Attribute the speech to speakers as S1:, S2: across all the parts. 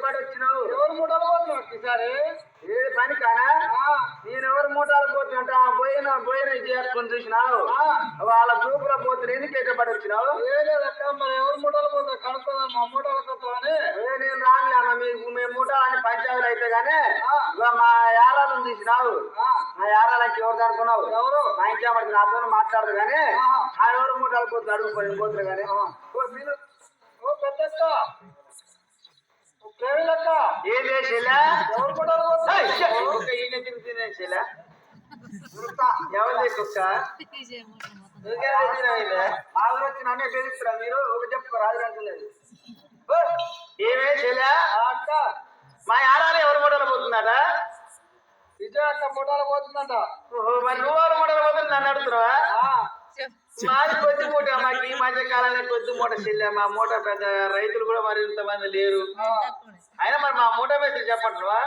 S1: పడి వచ్చినావు?
S2: ఎవరు మూటలు పోతున్నావు ఈసారి?
S1: ఏడు పని కానా? నేను ఎవరు మూటాలు పోతున్నట్టు పోయిన చేసుకొని చూసినావు. వాళ్ళ చూపులో పోతున్నా ఎందుకు ఎక్కబడి వచ్చినావు?
S2: లేదక్క, మరి ఎవరు మూటలు పోతున్నా కనుక్కుందాం. మా మూటలు కొత్తని
S1: నేను రానులేమా మేము మూట అని పంచాయతీలు అయితే గానీ మా యారాలను చూసినావు. మా యారాలకి ఎవరు అనుకున్నావు?
S2: ఎవరు?
S1: మా ఇంట్లో మరి నాతో మాట్లాడదు కానీ ఆ ఎవరు మూటాలు పోతున్నా అడుగుపోయి పోతున్నా కానీ
S2: మీరు పెద్దక్క ప్రేమిలక్క
S1: ఏం చేసేలా
S2: ఎవరు మూటలు పోతున్నా
S1: ఈయన తిరుగుతుంది చేలా ఎవరు కుక్క ఆవిడ వచ్చి నన్నే బెదిరిస్తురా మీరు ఒక చెప్పుకో రాజు ఏమే చెలా
S2: అక్క
S1: మా యారాలు ఎవరు మూటలు పోతున్నాడా?
S2: విజయ అక్క మూటలు పోతుందంట.
S1: ఓహో మరి నువ్వు ఎవరు మూటలు పోతుంది నన్ను అడుగుతున్నావా? మాది కొద్ది మూట, మాకు ఈ మధ్య కాలంలో కొద్ది మూట చెల్లె. మా మూట పెద్ద రైతులు కూడా మరి ఇంతమంది లేరు. అయినా మరి మా మూట మీద చెప్పంటావా?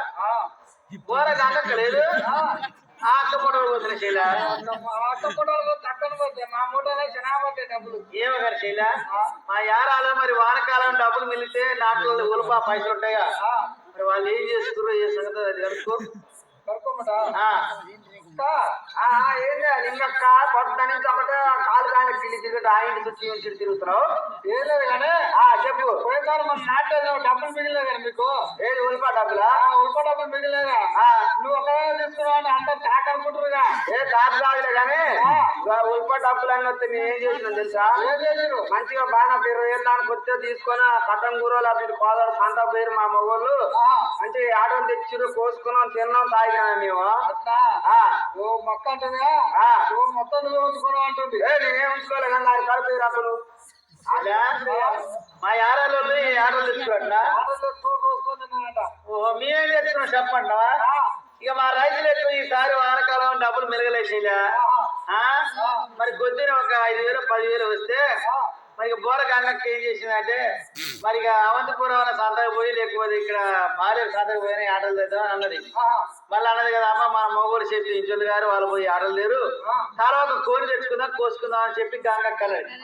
S1: ఘోరగా అందక్కలేదు ఆ అక్క మూటలు పోతున్నా చెల్లె.
S2: అక్క మూటలు తక్కని పోతే మా మూటలే చిన్నపోతాయి డబ్బులు.
S1: ఏమో గారు చెల్లె మా యారాలు మరి వానకాలం డబ్బులు మిలితే నాట్లో ఉల్పా పైసలు ఉంటాయా? మరి వాళ్ళు ఏం చేస్తున్నారు ఏ సంగతి అది కనుక్కో. ఏంటి లింగక్క కొత్త నుంచి ఒకటే కాలు కాయలు కిల్లి తిరుగుతూ ఆ ఇంటి చుట్టూ నుంచి తిరుగుతున్నావు?
S2: ఏం లేదు కానీ
S1: చెప్పు.
S2: పోయినసారి మన నాట్లేదు డబ్బులు మిగిలేదు కానీ మీకు
S1: ఏది ఉల్పా డబ్బులా?
S2: ఉల్పా డబ్బులు మిగిలేదా? నువ్వు ఒకవేళ తీసుకున్నావు అని అందరు తాక అనుకుంటారుగా.
S1: ఏ కాదు కాదులే కానీ ఉల్పా డబ్బులు అని వస్తే నేను ఏం చేసినాను తెలుసా?
S2: ఏం చేశారు?
S1: మంచిగా బాగా 20 ఏళ్ళ దానికి వస్తే తీసుకొని కట్టం కూరలు అవి కోదాడు సంత పేరు మా మగోళ్ళు మంచి ఆటోలు తెచ్చిరు, కోసుకున్నాం, తిన్నాం, తాగినా మేము.
S2: అట్లా ఓ మొక్క అంటుందిగా మొత్తం నువ్వు ఉంచుకున్నావు అంటుంది.
S1: నేనేం ఉంచుకోలే కానీ నాకు కడుపు అప్పుడు మా యారాలు ఆటోలు తెచ్చుకోండి. ఓహో మేమేం తెచ్చుకున్నాం చెప్పండి. ఇక మా రైతులు ఎక్కువ ఈసారి వానకాలం డబ్బులు మెరగలేసేలా మరి కొద్దిన ఒక 5,000 10,000 వస్తే మరి బోర గంగకి ఏం చేసిందంటే మరి ఇక అవంతపురం అన్న సంతకు పోయి లేకపోతే ఇక్కడ భార్య సంతకు పోయినా ఆటలు తెద్దామని అన్నది. మళ్ళీ అన్నది కదా అమ్మ మన మొగోడు చెప్పి ఇంజులు గారు వాళ్ళు పోయి ఆటలు లేరు, తర్వాత కోడి తెచ్చుకుందాం కోసుకుందాం అని చెప్పి గంగక్కలది.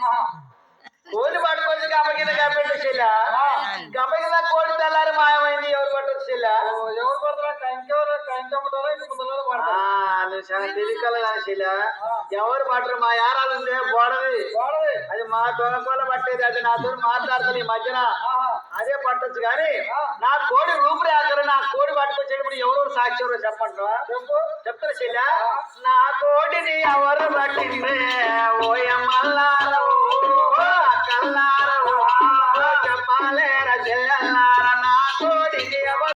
S1: కోడి పట్టుకొచ్చి గమ్మకింద కప్పెట్టు చెల్లా. గమ్మకింద కోడి తెల్లారి మాయమైంది. ఎవరు పట్టొచ్చు చెల్లా?
S2: ఎవరు పడతారా? కంకెవరు కంకెమ్ముతారా? ఇంటి ముందు
S1: నువ్వు చాలా తెలియకల కానీ చెల్లా ఎవరు పట్టరు. మా యారాలు ఉంటే బోడది అది మా దొంగకోల పట్టేది. అది నాతో మాట్లాడుతుంది ఈ మధ్యన అదే పట్టొచ్చు కానీ నా కోడి రూపురేఖలు నా కోడి పట్టుకొచ్చేటప్పుడు ఎవరు సాక్షి ఎవరో చెప్పంటావా? చెప్తారు చెల్లా. నా కోడిని ఎవరు పట్టిందే ఓయమ్మల్లారో కల్లారో చెప్పాలేరా చెల్లెల్లా